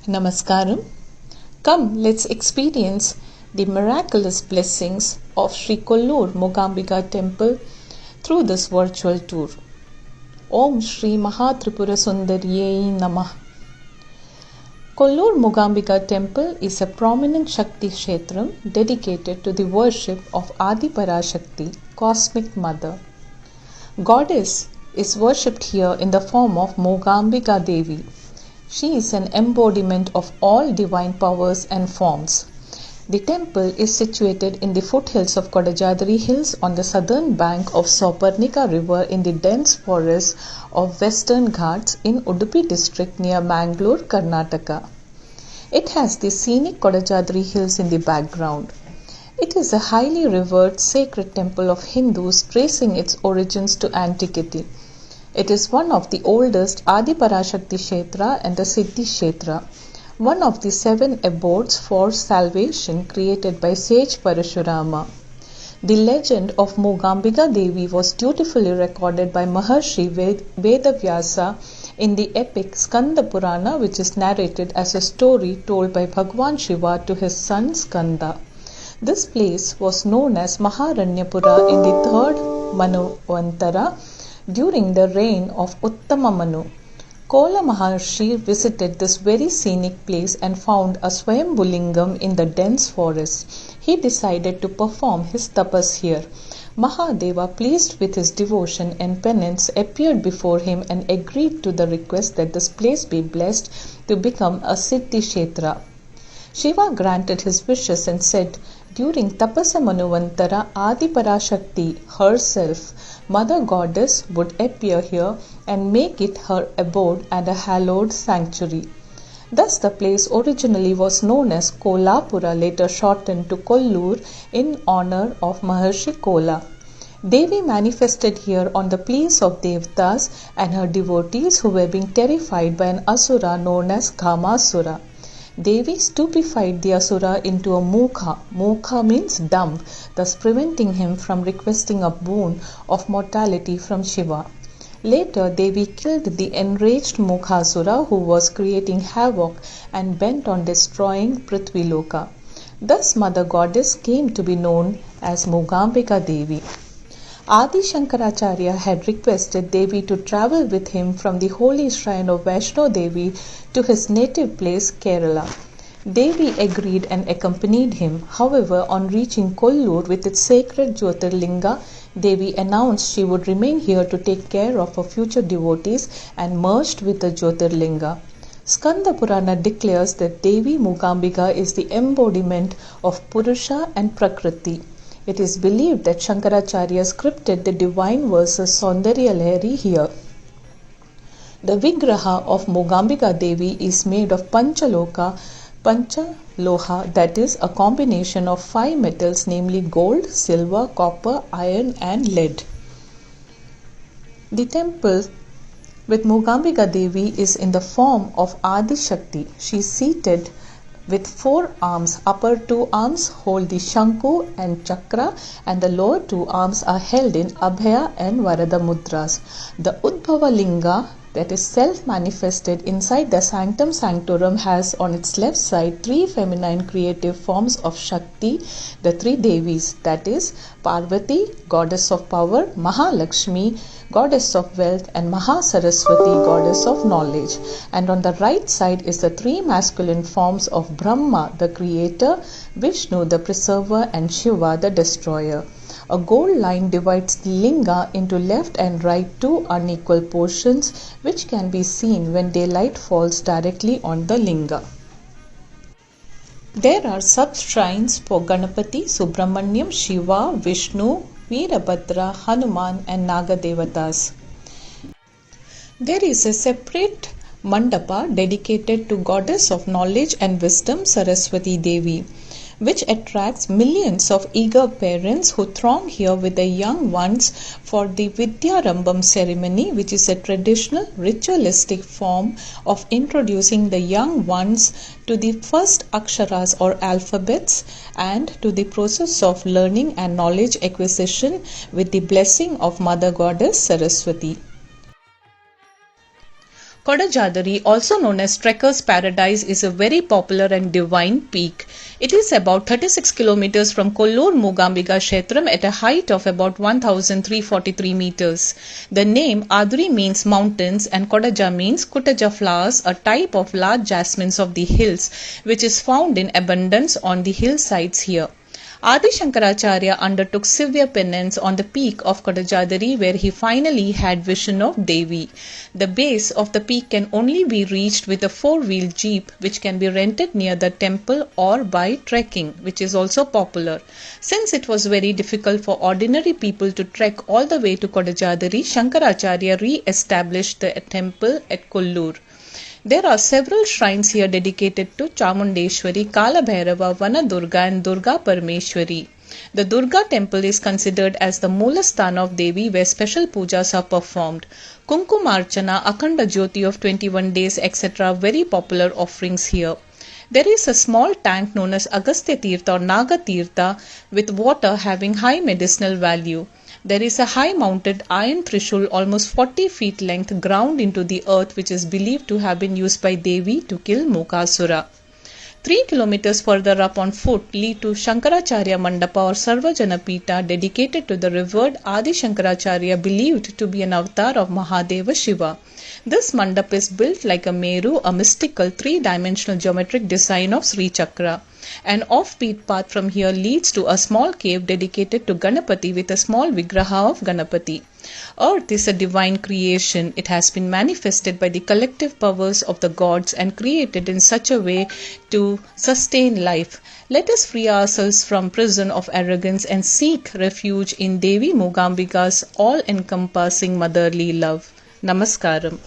Namaskaram. Come, let's experience the miraculous blessings of Sri Kollur Mookambika temple through this virtual tour. Om Shri Mahatripura Sundarye Namah. Kollur Mookambika temple is a prominent Shakti Kshetram dedicated to the worship of Adi Parashakti, Cosmic Mother. Goddess is worshipped here in the form of Mookambika Devi. She is an embodiment of all divine powers and forms. The temple is situated in the foothills of Kudajadri hills on the southern bank of Saparnika river in the dense forests of Western Ghats in Udupi district near Mangalore, Karnataka. It has the scenic Kudajadri hills in the background. It is a highly revered sacred temple of Hindus tracing its origins to antiquity. It is one of the oldest Adi Parashakti Kshetra and the Siddhi Kshetra, one of the 7 abodes for salvation created by sage Parashurama. The legend of Mookambika Devi was dutifully recorded by Maharshi Vedavyasa in the epic Skanda Purana, which is narrated as a story told by Bhagwan Shiva to his son Skanda. This place was known as Maharanyapura in the 3rd Manvantara during the reign of Uttama Manu. Kola Maharshi visited this very scenic place and found a Swayambhulingam in the dense forest. He decided to perform his tapas here. Mahadeva, pleased with his devotion and penance, appeared before him and agreed to the request that this place be blessed to become a Siddhi Kshetra. Shiva granted his wishes and said, during Tapasa Manuvantara, Adi Parashakti herself, Mother Goddess, would appear here and make it her abode and a hallowed sanctuary. Thus the place originally was known as Kolapura, later shortened to Kollur in honor of Maharshi Kola. Devi manifested here on the pleas of Devatas and her devotees who were being terrified by an asura known as Kamasura. Devi stupefied the asura into a mukha. Mukha means dumb, thus preventing him from requesting a boon of mortality from Shiva. Later, Devi killed the enraged Mukhasura who was creating havoc and bent on destroying Prithviloka. Thus, Mother Goddess came to be known as Mookambika Devi. Adi Shankaracharya had requested Devi to travel with him from the holy shrine of Vaishno Devi to his native place Kerala. Devi agreed and accompanied him. However, on reaching Kollur with its sacred Jyotirlinga, Devi announced she would remain here to take care of her future devotees and merged with the Jyotirlinga. Skanda Purana declares that Devi Mookambika is the embodiment of Purusha and Prakriti. It is believed that Shankaracharya scripted the divine verses Saundarya Lahari here. The Vigraha of Mookambika Devi is made of Panchaloha, that is a combination of 5 metals, namely gold, silver, copper, iron and lead. The temple with Mookambika Devi is in the form of Adi Shakti. She is seated with 4 arms. Upper 2 arms hold the Shanku and Chakra, and the lower 2 arms are held in Abhaya and Varada Mudras. The Udbhava Linga, that is self-manifested inside the Sanctum Sanctorum, has on its left side 3 feminine creative forms of Shakti, the 3 Devis, that is Parvati, goddess of power, Mahalakshmi, goddess of wealth, and Mahasaraswati, goddess of knowledge. And on the right side is the 3 masculine forms of Brahma, the creator, Vishnu, the preserver, and Shiva, the destroyer. A gold line divides the linga into left and right 2 unequal portions, which can be seen when daylight falls directly on the linga. There are sub-shrines for Ganapati, Subramanyam, Shiva, Vishnu, Veerabhadra, Hanuman and Nagadevatas. There is a separate mandapa dedicated to goddess of knowledge and wisdom Saraswati Devi, which attracts millions of eager parents who throng here with their young ones for the Vidyarambam ceremony, which is a traditional ritualistic form of introducing the young ones to the first aksharas or alphabets and to the process of learning and knowledge acquisition with the blessing of Mother Goddess Saraswati. Kodajadri, also known as Trekker's Paradise, is a very popular and divine peak. It is about 36 kilometers from Kollur, Mookambika Kshetram at a height of about 1343 meters. The name Adri means mountains and Kodaja means Kutaja flowers, a type of large jasmines of the hills which is found in abundance on the hillsides here. Adi Shankaracharya undertook severe penance on the peak of Kodajadri where he finally had vision of Devi. The base of the peak can only be reached with a four-wheeled jeep which can be rented near the temple or by trekking, which is also popular. Since it was very difficult for ordinary people to trek all the way to Kodajadri, Shankaracharya re-established the temple at Kollur. There are several shrines here dedicated to Chamundeshwari, Kalabhairava, Vanadurga and Durga Parmeshwari. The Durga temple is considered as the Moolasthana of Devi where special pujas are performed. Kumkumarchana, Akhanda Jyoti of 21 days etc. very popular offerings here. There is a small tank known as Agastya Tirtha or Naga Tirtha with water having high medicinal value. There is a high mounted iron trishul almost 40 feet length ground into the earth which is believed to have been used by Devi to kill Mukasura. 3 kilometers further up on foot lead to Shankaracharya Mandapa or Sarvajana Pita dedicated to the revered Adi Shankaracharya believed to be an avatar of Mahadeva Shiva. This mandap is built like a Meru, a mystical three-dimensional geometric design of Sri Chakra. An offbeat path from here leads to a small cave dedicated to Ganapati with a small Vigraha of Ganapati. Earth is a divine creation. It has been manifested by the collective powers of the gods and created in such a way to sustain life. Let us free ourselves from prison of arrogance and seek refuge in Devi Mookambika's all-encompassing motherly love. Namaskaram.